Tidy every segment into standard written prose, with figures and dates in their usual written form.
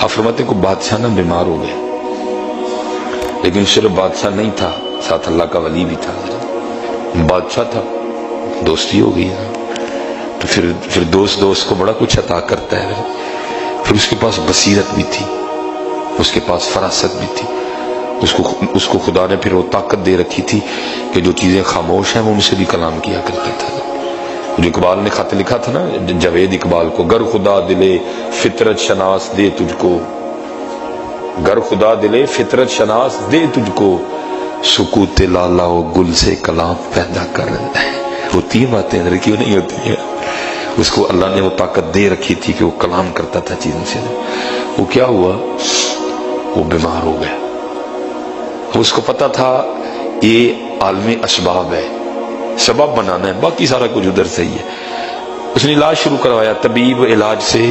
آپ فرماتے ہیں کہ بادشاہ نہ بیمار ہو گیا، لیکن صرف بادشاہ نہیں تھا، ساتھ اللہ کا ولی بھی تھا. بادشاہ تھا، دوستی ہو گئی، تو پھر دوست کو بڑا کچھ عطا کرتا ہے. پھر اس کے پاس بصیرت بھی تھی، اس کے پاس فراست بھی تھی. اس کو خدا نے پھر وہ طاقت دے رکھی تھی کہ جو چیزیں خاموش ہیں وہ ان سے بھی کلام کیا کرتا تھا. جو اقبال نے خط لکھا تھا نا جاوید اقبال کو، گر خدا دلے فطرت شناس دے تجھ کو، گر خدا دلے فطرت شناس دے تجھ کو، سکوت لالا و گل سے کلام پیدا کر رہا ہے. ہوتی ہے باتیں اندر کیوں نہیں ہوتی ہیں؟ اس کو اللہ نے وہ طاقت دے رکھی تھی کہ وہ کلام کرتا تھا چیزوں سے. وہ کیا ہوا؟ وہ بیمار ہو گیا. اس کو پتا تھا یہ عالمی اسباب ہے، سبب بنانا ہے، باقی سارا کچھ ادھر سے ہی ہے. اس نے علاج شروع کروایا، طبیب علاج سے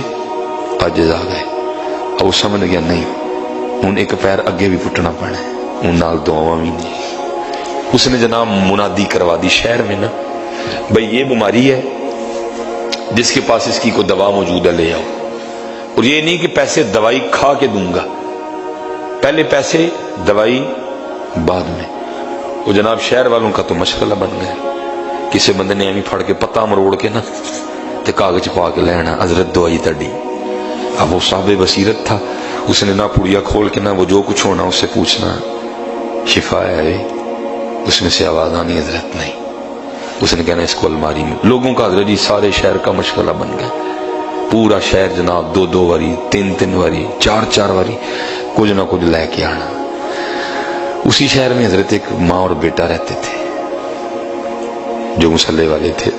عاجز آ گئے. اب وہ سمجھ گیا نہیں، ان ایک پیر اگے بھی پٹنا پڑنا ہے، ان نال دعاواں بھی نہیں. اس نے جناب منادی کروا دی شہر میں نا، بھئی یہ بیماری ہے، جس کے پاس اس کی کوئی دوا موجود ہے لے آؤ. اور یہ نہیں کہ پیسے دوائی کھا کے دوں گا، پہلے پیسے دوائی بعد میں. وہ جناب شہر والوں کا تو مشغلہ بن گیا. کسی بندے نے ایویں پھڑ کے پتا مروڑ کے نا تے کاغذ پا کے لینا، حضرت دوائی تڑی. اب وہ صاحب بصیرت تھا، اس نے نہ پڑیا کھول کے نہ وہ جو کچھ ہونا اس سے پوچھنا شفا ہے. اس میں سے آواز آنی حضرت نہیں. اس نے کہنا اس کو الماری میں. لوگوں کا حضرت جی سارے شہر کا مشغلہ بن گیا. پورا شہر جناب 2 واری 3 واری 4 واری کچھ نہ کچھ لے کے آنا. اسی شہر میں حضرت ایک ماں اور بیٹا رہتے تھے جو مسلح والے تھے،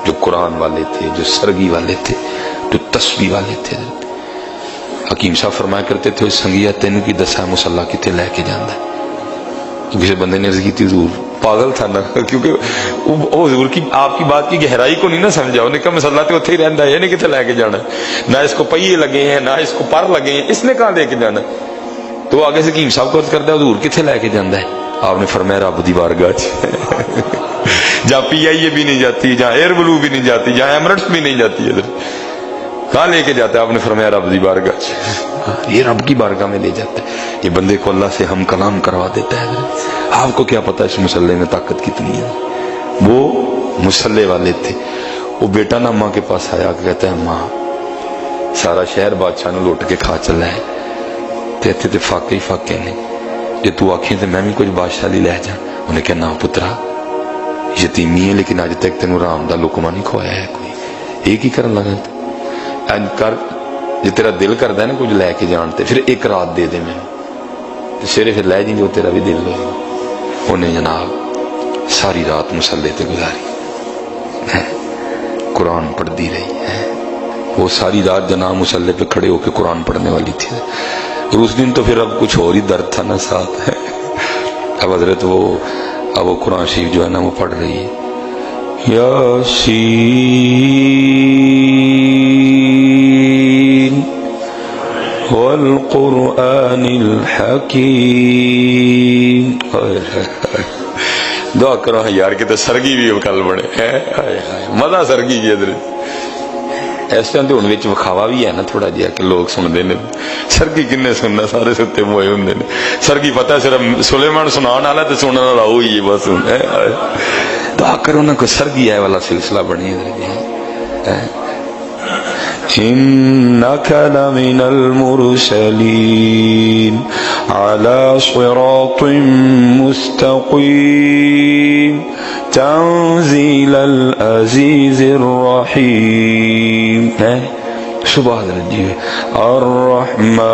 جو قرآن والے تھے، جو سرگی والے تھے، جو تسبیح والے تھے. حکیم صاحب فرمایا کرتے تھے سنگیا تین کی دسا مسلح کتے لے کے جانا ہے. کسی بندے نے عرض کی تھی حضور پاگل تھا نا، کیونکہ وہ حضور کی آپ کی بات کی گہرائی کو نہیں نہ سمجھا. انہوں نے کہا مسلح تو اتنے ہی رہتا ہے، یہ نہیں کتنے لے کے جانا، نہ اس کو پہیے لگے ہیں نہ اس کو پر لگے ہیں، اس نے کہاں لے کے جانا. تو آگے سے حکیم صاحب کو عرض کرتا ہے حضور کتنے لے کے جانا ہے؟ آپ نے فرمایا رب دی بارگاہ جہاں پی آئی اے بھی نہیں جاتی، جہاں ایئر بلو بھی نہیں جاتی، جہاں ایمرٹس بھی نہیں جاتی، ادھر کہاں لے کے جاتا ہے؟ آپ نے فرمایا رب دی بارگاہ. یہ رب کی بارگاہ میں لے جاتا ہے. یہ بندے کو اللہ سے ہم کلام کروا دیتا ہے. آپ کو کیا پتا اس مسلح میں طاقت کتنی ہے؟ وہ مسلح والے تھے. وہ بیٹا نا ماں کے پاس آیا، کہتا ہے ماں سارا شہر بادشاہ نے لوٹ کے کھا چلا ہے، تے تے فاقے ہی فاقے نے، جے تو آکھیں تے میں بھی کچھ بادشاہ لی لے جا. انہیں کہا نہ پترا یتیمی ہے، لیکن اج تک تینوں رام دا لقمہ نہیں کھوایا ہے کوئی، ایک ہی کرن لگا. اینج کر جے تیرا دل کردا ہے نا کچھ لے کے جان تے پھر ایک رات دے دے میں تے سویرے پھر لے جیں جو تیرا بھی دل ہوئے. انہیں جناب ساری رات مسلح تے گزاری، قرآن پڑھ دی رہی ہے. وہ ساری رات جناب مسلح پہ کھڑے ہو کے قرآن پڑھنے والی تھی. اور اس دن تو پھر اب کچھ اور ہی درد تھا نا ساتھ. اب حضرت اب وہ قرآن شریف جو ہے نا وہ پڑھ رہی ہے، یاسین والقرآن الحکیم. دعا کرو یار کہ تو سرگی بھی کل بڑے مزہ سرگی کی حضرت. اس ٹائم تو ان وچ وکھاوا بھی ہے نا تھوڑا جہا کہ لوگ سنتے ہیں. سرگی کنے سننا، سارے ستے موئے ہوں. سرگی پتہ صرف سلیمان سنان والا تو سننے والا وہی بس. دعا کرو نا کوئی سرگی ہے والا سلسلہ بنی. إنك لمن المرسلين على صراط مستقيم تنزيل العزيز الرحيم. سبحان الله. الرحمن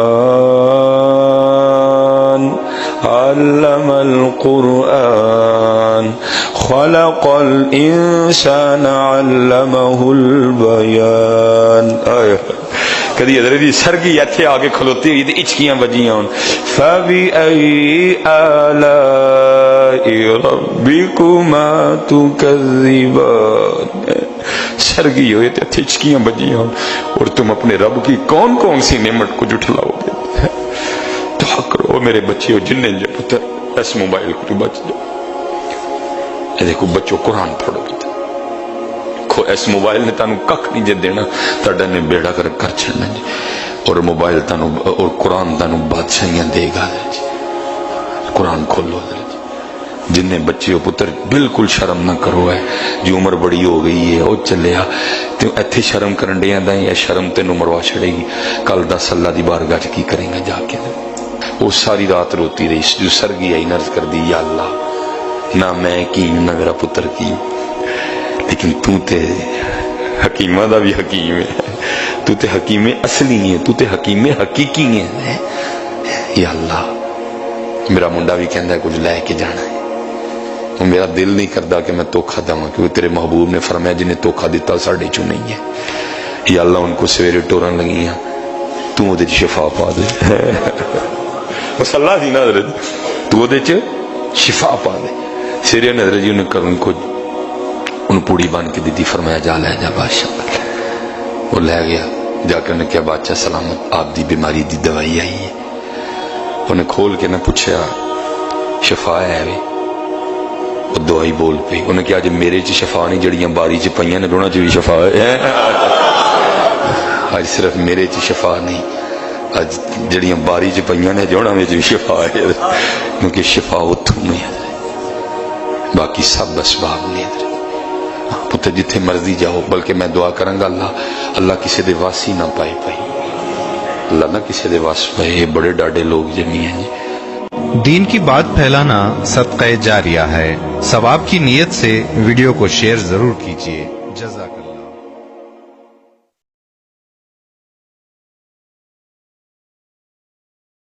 علم القرآن خلق الانسان علمه البیان. کدی حضرت جی سرگی ایتھے آگے کھلوتی ہوئی تے اچکیاں بجیاں ہون. فَبِأَيِّ آلَاءِ رَبِّكُمَا تُكَذِّبَانِ. سرگی ہوئے تے اچکیاں بجیاں ہون اور تم اپنے رب کی کون کون سی نعمت کو جھٹلاؤ گے. دعا کرو میرے بچے ہو جن جو پتر اس موبائل کو بچ جاؤ. دیکھو بچوں قرآن پڑھو، اس موبائل نے تانوں ککھ نہیں جے دینا، تہاڈا نے بیڑا کر چھڑنا جی، اور موبائل تانوں اور قرآن تانوں بادشاہیاں دے گا جی۔ قرآن کھولو جی، جنہیں بچے ہو پتر بالکل شرم نہ کرو ہے، جو عمر بڑی ہو گئی ہے وہ چلیا تو ایتھے شرم کرن ڈیاں دا یا شرم تینوں مروا چھڑے گی، کل دس اللہ دی بارگاہ چ کی کریں گا جا کے؟ وہ ساری رات روتی رہی، جو سرگی آئی نرز کر دی، یا اللہ نہ میں کی نہ میرا پتر کی، لیکن تو تے حکیمہ دا بھی حکیم ہے، تو تے حکیم اصلی ہے، تو تے حکیم حقیقی ہے۔ یا اللہ میرا منڈا بھی کہندا ہے کچھ لے کے جانا ہے، میرا دل نہیں کرتا کہ میں دھوکھا دوں، کیونکہ تیرے محبوب نے فرمایا جنہیں دھوکھا دیتا ساڈے چوں نہیں ہے۔ یا اللہ ان کو سویرے ٹورن لگیاں، تو دے شفا پا دے، مسلح دی نا حضرت، تو دے شفا پا دے۔ سیرے نے حضرت جی انہیں کرن کو ان پوڑی بان کے دیتی، فرمایا جا لے جا بادشاہ، وہ لے گیا، جا کے انہیں کیا بادشاہ سلامت آپ دی بیماری دی دوائی آئی ہے، انہیں کھول کے نہ پوچھا شفا ہے بھی، وہ دوائی بول پئی، انہیں کیا جب میرے چ شفا نہیں جڑیاں باری چ پئیاں نے رونا چ بھی شفا ہے، آج صرف میرے چ شفا نہیں، آج جڑیاں باری چ پئیاں نے جوڑا میں چ بھی شفا ہے، کیونکہ شفا اتھوں میں ہے، باقی سب اسباب نہیں ہے۔ پتر جتھے مرضی جاؤ، بلکہ میں دعا کروں گا اللہ کسی دے واسی نہ پائے پائی، اللہ نہ کسی دے واس پائے، بڑے ڈاڈے لوگ جمی ہیں جی۔ دین کی بات پھیلانا صدقہ جاریہ ہے، ثواب کی نیت سے ویڈیو کو شیئر ضرور کیجیے۔